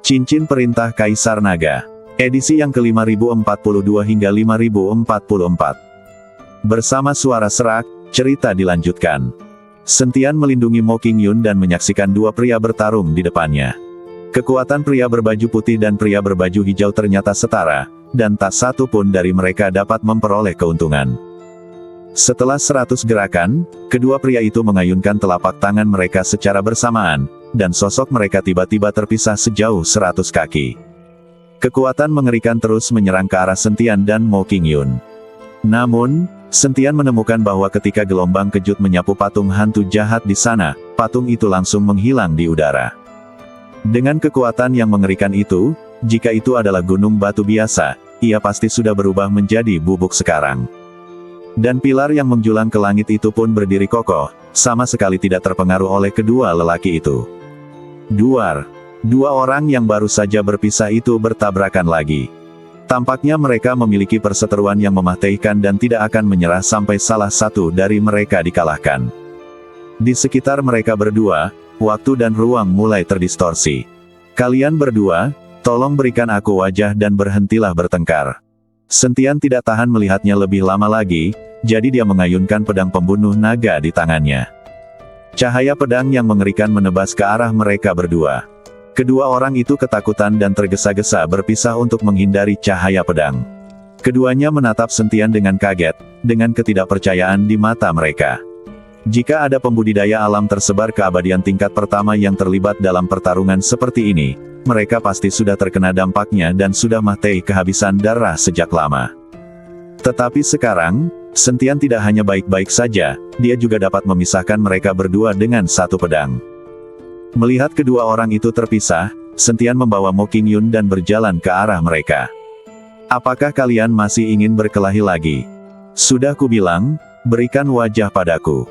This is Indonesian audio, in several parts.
Cincin Perintah Kaisar Naga. Edisi yang ke-5042 hingga 5044. Bersama suara serak, cerita dilanjutkan. Sentian melindungi Mo Qingyun dan menyaksikan dua pria bertarung di depannya. Kekuatan pria berbaju putih dan pria berbaju hijau ternyata setara, dan tak satu pun dari mereka dapat memperoleh keuntungan. Setelah 100 gerakan, kedua pria itu mengayunkan telapak tangan mereka secara bersamaan, dan sosok mereka tiba-tiba terpisah sejauh 100 kaki. Kekuatan mengerikan terus menyerang ke arah Sentian dan Mo Qingyun. Namun, Sentian menemukan bahwa ketika gelombang kejut menyapu patung hantu jahat di sana, patung itu langsung menghilang di udara. Dengan kekuatan yang mengerikan itu, jika itu adalah gunung batu biasa, ia pasti sudah berubah menjadi bubuk sekarang. Dan pilar yang menjulang ke langit itu pun berdiri kokoh, sama sekali tidak terpengaruh oleh kedua lelaki itu. Dua orang yang baru saja berpisah itu bertabrakan lagi. Tampaknya mereka memiliki perseteruan yang mematikan dan tidak akan menyerah sampai salah satu dari mereka dikalahkan. Di sekitar mereka berdua, waktu dan ruang mulai terdistorsi. Kalian berdua, tolong berikan aku wajah dan berhentilah bertengkar. Sentian tidak tahan melihatnya lebih lama lagi, jadi dia mengayunkan pedang pembunuh naga di tangannya. Cahaya pedang yang mengerikan menebas ke arah mereka berdua. Kedua orang itu ketakutan dan tergesa-gesa berpisah untuk menghindari cahaya pedang. Keduanya menatap Sentian dengan kaget, dengan ketidakpercayaan di mata mereka. Jika ada pembudidaya alam tersebar keabadian tingkat pertama yang terlibat dalam pertarungan seperti ini, mereka pasti sudah terkena dampaknya dan sudah mati kehabisan darah sejak lama. Tetapi sekarang, Sentian tidak hanya baik-baik saja, dia juga dapat memisahkan mereka berdua dengan satu pedang. Melihat kedua orang itu terpisah, Sentian membawa Mo Qingyun dan berjalan ke arah mereka. Apakah kalian masih ingin berkelahi lagi? Sudah kubilang, berikan wajah padaku.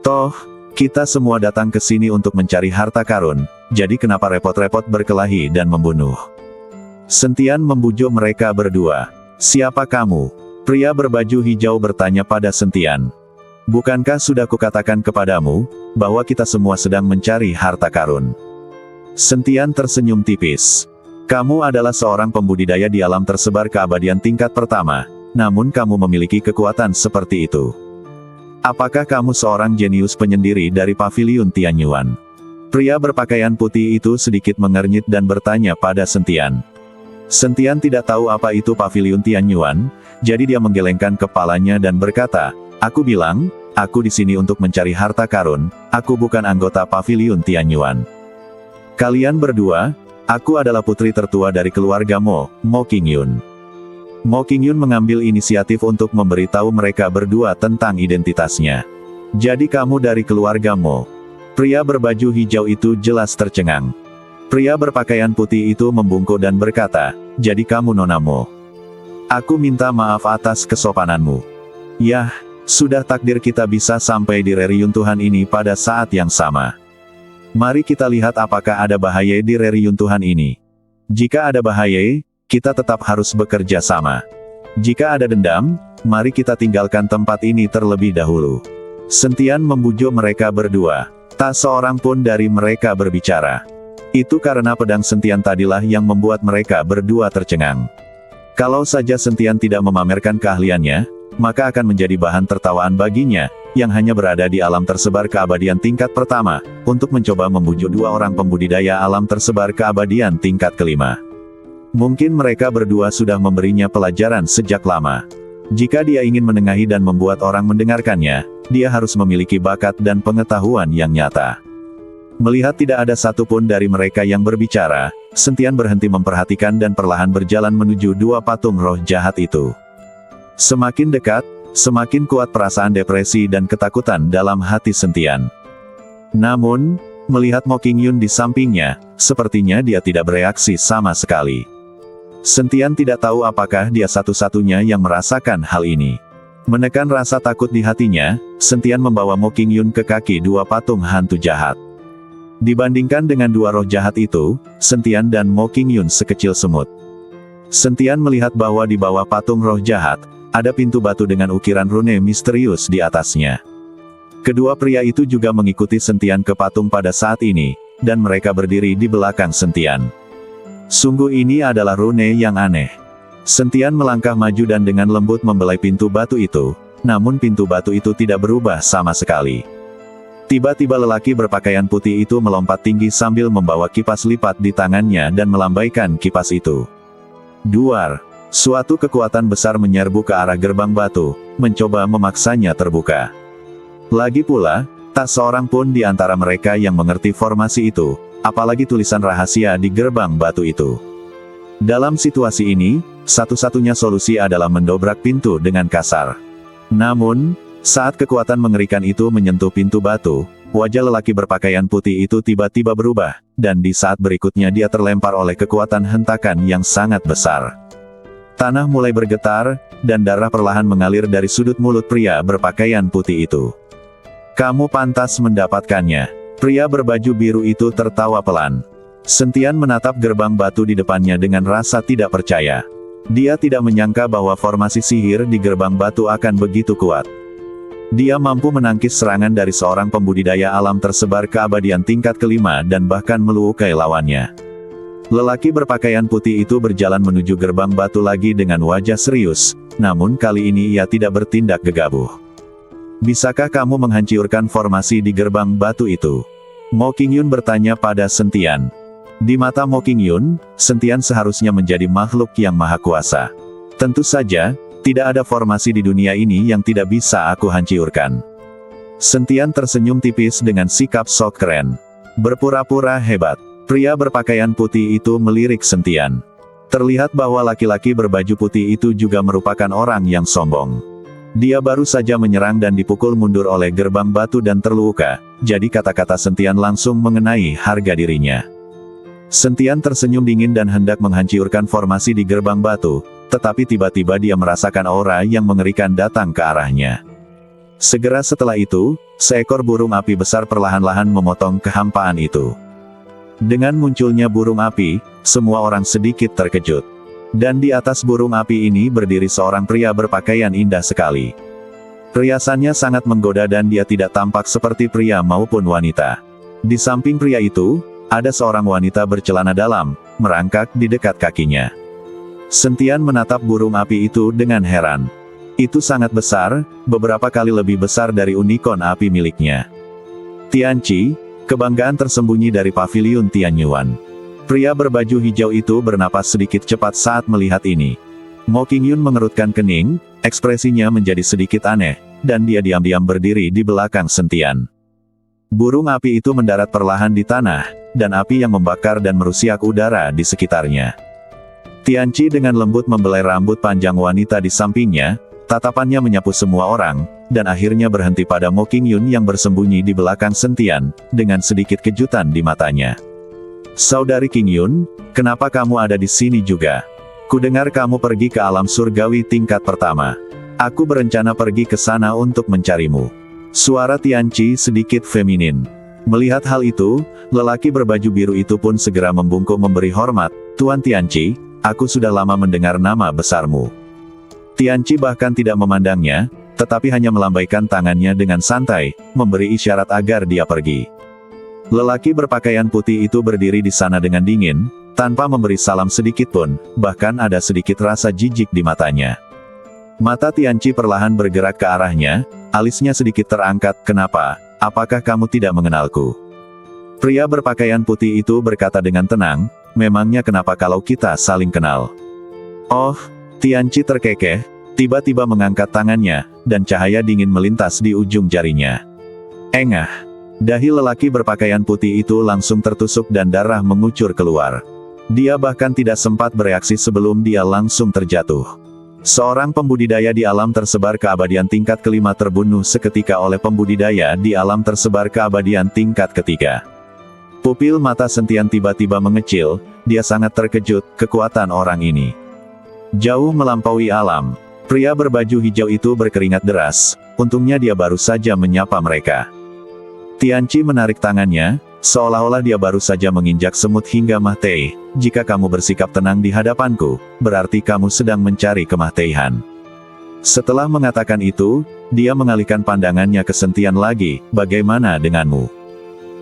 Toh, kita semua datang ke sini untuk mencari harta karun, jadi kenapa repot-repot berkelahi dan membunuh? Sentian membujuk mereka berdua. Siapa kamu? Pria berbaju hijau bertanya pada Sentian. Bukankah sudah kukatakan kepadamu, bahwa kita semua sedang mencari harta karun? Sentian tersenyum tipis. Kamu adalah seorang pembudidaya di alam tersebar keabadian tingkat pertama, namun kamu memiliki kekuatan seperti itu. Apakah kamu seorang jenius penyendiri dari paviliun Tianyuan? Pria berpakaian putih itu sedikit mengernyit dan bertanya pada Sentian. Sentian tidak tahu apa itu paviliun Tianyuan, jadi dia menggelengkan kepalanya dan berkata, aku bilang, aku di sini untuk mencari harta karun, aku bukan anggota paviliun Tianyuan. Kalian berdua, aku adalah putri tertua dari keluarga Mo Qingyun. Mo Qingyun mengambil inisiatif untuk memberitahu mereka berdua tentang identitasnya. Jadi kamu dari keluarga Mo? Pria berbaju hijau itu jelas tercengang. Pria berpakaian putih itu membungkuk dan berkata, jadi kamu Nona Mo. Aku minta maaf atas kesopananmu. Yah, sudah takdir kita bisa sampai di reruntuhan ini pada saat yang sama. Mari kita lihat apakah ada bahaya di reruntuhan ini. Jika ada bahaya, kita tetap harus bekerja sama. Jika ada dendam, mari kita tinggalkan tempat ini terlebih dahulu. Sentian membujuk mereka berdua. Tak seorang pun dari mereka berbicara. Itu karena pedang Sentian tadilah yang membuat mereka berdua tercengang. Kalau saja Sentian tidak memamerkan keahliannya, maka akan menjadi bahan tertawaan baginya, yang hanya berada di alam tersebar keabadian tingkat pertama, untuk mencoba membujuk dua orang pembudidaya alam tersebar keabadian tingkat kelima. Mungkin mereka berdua sudah memberinya pelajaran sejak lama. Jika dia ingin menengahi dan membuat orang mendengarkannya, dia harus memiliki bakat dan pengetahuan yang nyata. Melihat tidak ada satupun dari mereka yang berbicara, Sentian berhenti memperhatikan dan perlahan berjalan menuju dua patung roh jahat itu. Semakin dekat, semakin kuat perasaan depresi dan ketakutan dalam hati Sentian. Namun, melihat Mo Qingyun di sampingnya, sepertinya dia tidak bereaksi sama sekali. Sentian tidak tahu apakah dia satu-satunya yang merasakan hal ini. Menekan rasa takut di hatinya, Sentian membawa Mo Qingyun ke kaki dua patung hantu jahat. Dibandingkan dengan dua roh jahat itu, Sentian dan Mo Qingyun sekecil semut. Sentian melihat bahwa di bawah patung roh jahat, ada pintu batu dengan ukiran rune misterius di atasnya. Kedua pria itu juga mengikuti Sentian ke patung pada saat ini, dan mereka berdiri di belakang Sentian. Sungguh ini adalah rune yang aneh. Sentian melangkah maju dan dengan lembut membelai pintu batu itu, namun pintu batu itu tidak berubah sama sekali. Tiba-tiba lelaki berpakaian putih itu melompat tinggi sambil membawa kipas lipat di tangannya dan melambaikan kipas itu. Duar! Suatu kekuatan besar menyerbu ke arah gerbang batu, mencoba memaksanya terbuka. Lagi pula, tak seorang pun di antara mereka yang mengerti formasi itu, apalagi tulisan rahasia di gerbang batu itu. Dalam situasi ini, satu-satunya solusi adalah mendobrak pintu dengan kasar. Namun, saat kekuatan mengerikan itu menyentuh pintu batu, wajah lelaki berpakaian putih itu tiba-tiba berubah, dan di saat berikutnya dia terlempar oleh kekuatan hentakan yang sangat besar. Tanah mulai bergetar, dan darah perlahan mengalir dari sudut mulut pria berpakaian putih itu. Kamu pantas mendapatkannya. Pria berbaju biru itu tertawa pelan. Sentian menatap gerbang batu di depannya dengan rasa tidak percaya. Dia tidak menyangka bahwa formasi sihir di gerbang batu akan begitu kuat. Dia mampu menangkis serangan dari seorang pembudidaya alam tersebar keabadian tingkat kelima dan bahkan melukai lawannya. Lelaki berpakaian putih itu berjalan menuju gerbang batu lagi dengan wajah serius, namun kali ini ia tidak bertindak gegabah. Bisakah kamu menghancurkan formasi di gerbang batu itu? Mo Qingyun bertanya pada Sentian. Di mata Mo Qingyun, Sentian seharusnya menjadi makhluk yang maha kuasa. Tentu saja, tidak ada formasi di dunia ini yang tidak bisa aku hancurkan. Sentian tersenyum tipis dengan sikap sok keren. Berpura-pura hebat. Pria berpakaian putih itu melirik Sentian. Terlihat bahwa laki-laki berbaju putih itu juga merupakan orang yang sombong. Dia baru saja menyerang dan dipukul mundur oleh gerbang batu dan terluka, jadi kata-kata Sentian langsung mengenai harga dirinya. Sentian tersenyum dingin dan hendak menghancurkan formasi di gerbang batu, tetapi tiba-tiba dia merasakan aura yang mengerikan datang ke arahnya. Segera setelah itu, seekor burung api besar perlahan-lahan memotong kehampaan itu. Dengan munculnya burung api, semua orang sedikit terkejut. Dan di atas burung api ini berdiri seorang pria berpakaian indah sekali. Riasannya sangat menggoda dan dia tidak tampak seperti pria maupun wanita. Di samping pria itu, ada seorang wanita bercelana dalam, merangkak di dekat kakinya. Sentian menatap burung api itu dengan heran. Itu sangat besar, beberapa kali lebih besar dari unicorn api miliknya. Tianqi, kebanggaan tersembunyi dari paviliun Tianyuan. Pria berbaju hijau itu bernapas sedikit cepat saat melihat ini. Mo Qingyun mengerutkan kening, ekspresinya menjadi sedikit aneh, dan dia diam-diam berdiri di belakang Sentian. Burung api itu mendarat perlahan di tanah, dan api yang membakar dan merusiak udara di sekitarnya. Tianqi dengan lembut membelai rambut panjang wanita di sampingnya, tatapannya menyapu semua orang, dan akhirnya berhenti pada Mo Qingyun yang bersembunyi di belakang Sentian, dengan sedikit kejutan di matanya. Saudari Qingyun, kenapa kamu ada di sini juga? Kudengar kamu pergi ke alam surgawi tingkat pertama. Aku berencana pergi ke sana untuk mencarimu. Suara Tianqi sedikit feminin. Melihat hal itu, lelaki berbaju biru itu pun segera membungkuk memberi hormat. Tuan Tianqi, aku sudah lama mendengar nama besarmu. Tianqi bahkan tidak memandangnya, tetapi hanya melambaikan tangannya dengan santai, memberi isyarat agar dia pergi. Lelaki berpakaian putih itu berdiri di sana dengan dingin, tanpa memberi salam sedikit pun, bahkan ada sedikit rasa jijik di matanya. Mata Tianqi perlahan bergerak ke arahnya, alisnya sedikit terangkat. Kenapa? Apakah kamu tidak mengenalku? Pria berpakaian putih itu berkata dengan tenang, memangnya kenapa kalau kita saling kenal? Oh, Tianqi terkekeh, tiba-tiba mengangkat tangannya, dan cahaya dingin melintas di ujung jarinya. Engah! Dahi lelaki berpakaian putih itu langsung tertusuk dan darah mengucur keluar. Dia bahkan tidak sempat bereaksi sebelum dia langsung terjatuh. Seorang pembudidaya di alam tersebar keabadian tingkat kelima terbunuh seketika oleh pembudidaya di alam tersebar keabadian tingkat ketiga. Pupil mata Sentian tiba-tiba mengecil, dia sangat terkejut, kekuatan orang ini jauh melampaui alam. Pria berbaju hijau itu berkeringat deras, untungnya dia baru saja menyapa mereka. Tianqi menarik tangannya, seolah-olah dia baru saja menginjak semut hingga Mahtei. Jika kamu bersikap tenang di hadapanku, berarti kamu sedang mencari kemahtihan. Setelah mengatakan itu, dia mengalihkan pandangannya ke Sentian lagi, bagaimana denganmu?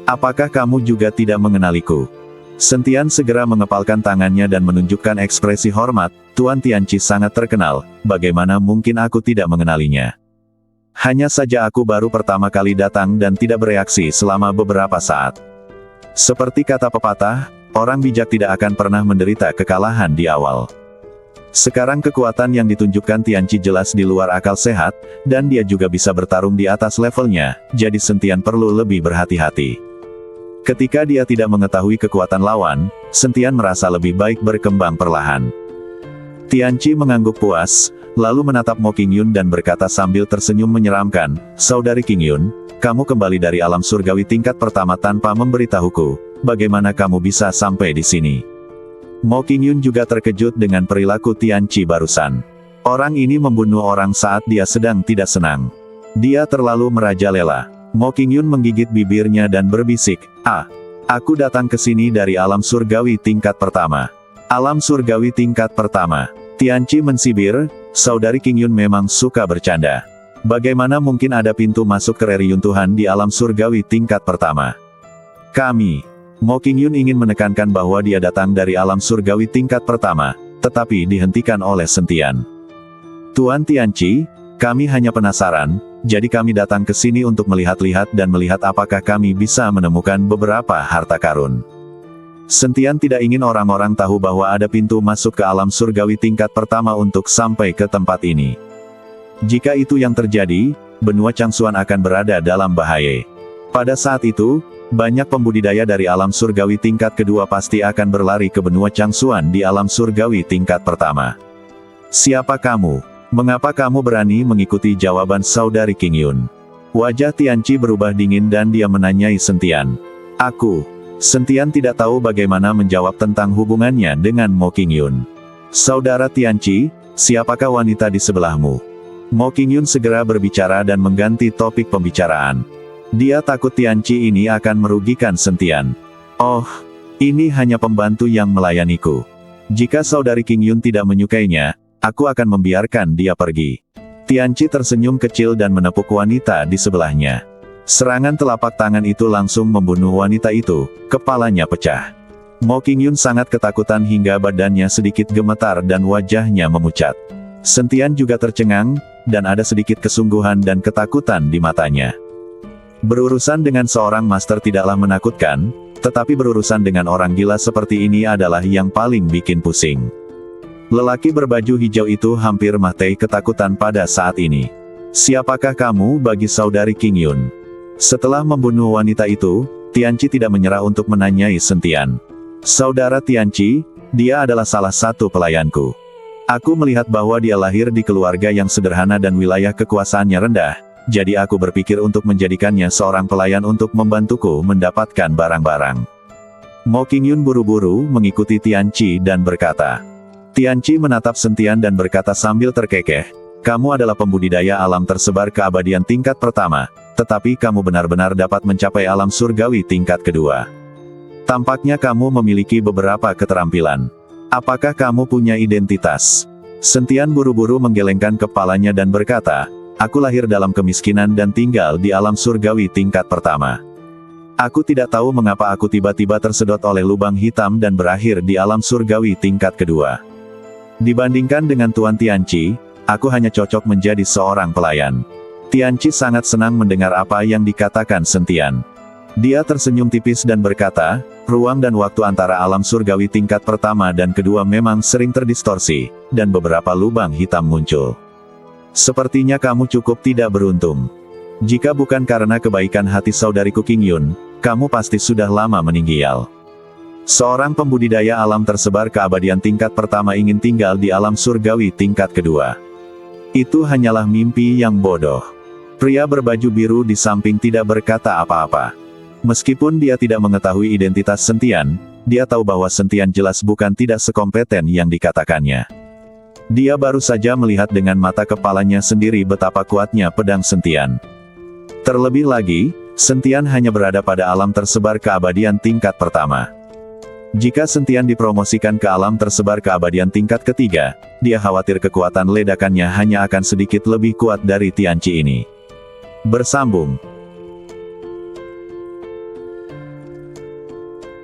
Apakah kamu juga tidak mengenaliku? Sentian segera mengepalkan tangannya dan menunjukkan ekspresi hormat, Tuan Tianqi sangat terkenal, bagaimana mungkin aku tidak mengenalinya. Hanya saja aku baru pertama kali datang dan tidak bereaksi selama beberapa saat. Seperti kata pepatah, orang bijak tidak akan pernah menderita kekalahan di awal. Sekarang kekuatan yang ditunjukkan Tianqi jelas di luar akal sehat, dan dia juga bisa bertarung di atas levelnya, jadi Sentian perlu lebih berhati-hati. Ketika dia tidak mengetahui kekuatan lawan, Sentian merasa lebih baik berkembang perlahan. Tianqi mengangguk puas, lalu menatap Mo Qingyun dan berkata sambil tersenyum menyeramkan, "Saudari Qingyun, kamu kembali dari alam surgawi tingkat pertama tanpa memberitahuku, bagaimana kamu bisa sampai di sini?" Mo Qingyun juga terkejut dengan perilaku Tianqi barusan. Orang ini membunuh orang saat dia sedang tidak senang. Dia terlalu merajalela. Mo Qingyun menggigit bibirnya dan berbisik, aku datang ke sini dari alam surgawi tingkat pertama." Alam surgawi tingkat pertama. Tianqi mensibir, saudari Qingyun memang suka bercanda. Bagaimana mungkin ada pintu masuk ke reruntuhan di alam surgawi tingkat pertama? Mo Qingyun ingin menekankan bahwa dia datang dari alam surgawi tingkat pertama, tetapi dihentikan oleh Sentian. "Tuan Tianqi, kami hanya penasaran, jadi kami datang ke sini untuk melihat-lihat dan melihat apakah kami bisa menemukan beberapa harta karun." Sentian tidak ingin orang-orang tahu bahwa ada pintu masuk ke alam surgawi tingkat pertama untuk sampai ke tempat ini. Jika itu yang terjadi, benua Changsuan akan berada dalam bahaya. Pada saat itu, banyak pembudidaya dari alam surgawi tingkat kedua pasti akan berlari ke benua Changsuan di alam surgawi tingkat pertama. "Siapa kamu? Mengapa kamu berani mengikuti jawaban saudari Qingyun?" Wajah Tianqi berubah dingin dan dia menanyai Sentian. Sentian tidak tahu bagaimana menjawab tentang hubungannya dengan Mo Qingyun. "Saudara Tianqi, siapakah wanita di sebelahmu?" Mo Qingyun segera berbicara dan mengganti topik pembicaraan. Dia takut Tianqi ini akan merugikan Sentian. "Oh, ini hanya pembantu yang melayaniku. Jika saudari Qingyun tidak menyukainya, aku akan membiarkan dia pergi." Tianqi tersenyum kecil dan menepuk wanita di sebelahnya. Serangan telapak tangan itu langsung membunuh wanita itu, kepalanya pecah. Mo Qingyun sangat ketakutan hingga badannya sedikit gemetar dan wajahnya memucat. Sentian juga tercengang, dan ada sedikit kesungguhan dan ketakutan di matanya. Berurusan dengan seorang master tidaklah menakutkan, tetapi berurusan dengan orang gila seperti ini adalah yang paling bikin pusing. Lelaki berbaju hijau itu hampir mati ketakutan pada saat ini. "Siapakah kamu bagi saudari Qingyun?" Setelah membunuh wanita itu, Tianqi tidak menyerah untuk menanyai Sentian. "Saudara Tianqi, dia adalah salah satu pelayanku. Aku melihat bahwa dia lahir di keluarga yang sederhana dan wilayah kekuasaannya rendah. Jadi aku berpikir untuk menjadikannya seorang pelayan untuk membantuku mendapatkan barang-barang." Mo Qingyun buru-buru mengikuti Tianqi dan berkata. Tianqi menatap Sentian dan berkata sambil terkekeh, "Kamu adalah pembudidaya alam tersebar keabadian tingkat pertama, tetapi kamu benar-benar dapat mencapai alam surgawi tingkat kedua. Tampaknya kamu memiliki beberapa keterampilan. Apakah kamu punya identitas?" Sentian buru-buru menggelengkan kepalanya dan berkata, "Aku lahir dalam kemiskinan dan tinggal di alam surgawi tingkat pertama. Aku tidak tahu mengapa aku tiba-tiba tersedot oleh lubang hitam dan berakhir di alam surgawi tingkat kedua. Dibandingkan dengan Tuan Tianqi, aku hanya cocok menjadi seorang pelayan." Tianqi sangat senang mendengar apa yang dikatakan Sentian. Dia tersenyum tipis dan berkata, "Ruang dan waktu antara alam surgawi tingkat pertama dan kedua memang sering terdistorsi, dan beberapa lubang hitam muncul. Sepertinya kamu cukup tidak beruntung. Jika bukan karena kebaikan hati saudariku Qingyun, kamu pasti sudah lama meninggal." Seorang pembudidaya alam tersebar keabadian tingkat pertama ingin tinggal di alam surgawi tingkat kedua. Itu hanyalah mimpi yang bodoh. Pria berbaju biru di samping tidak berkata apa-apa. Meskipun dia tidak mengetahui identitas Sentian, dia tahu bahwa Sentian jelas bukan tidak sekompeten yang dikatakannya. Dia baru saja melihat dengan mata kepalanya sendiri betapa kuatnya pedang Sentian. Terlebih lagi, Sentian hanya berada pada alam tersebar keabadian tingkat pertama. Jika Sentian dipromosikan ke alam tersebar keabadian tingkat ketiga, dia khawatir kekuatan ledakannya hanya akan sedikit lebih kuat dari Tianqi ini. Bersambung.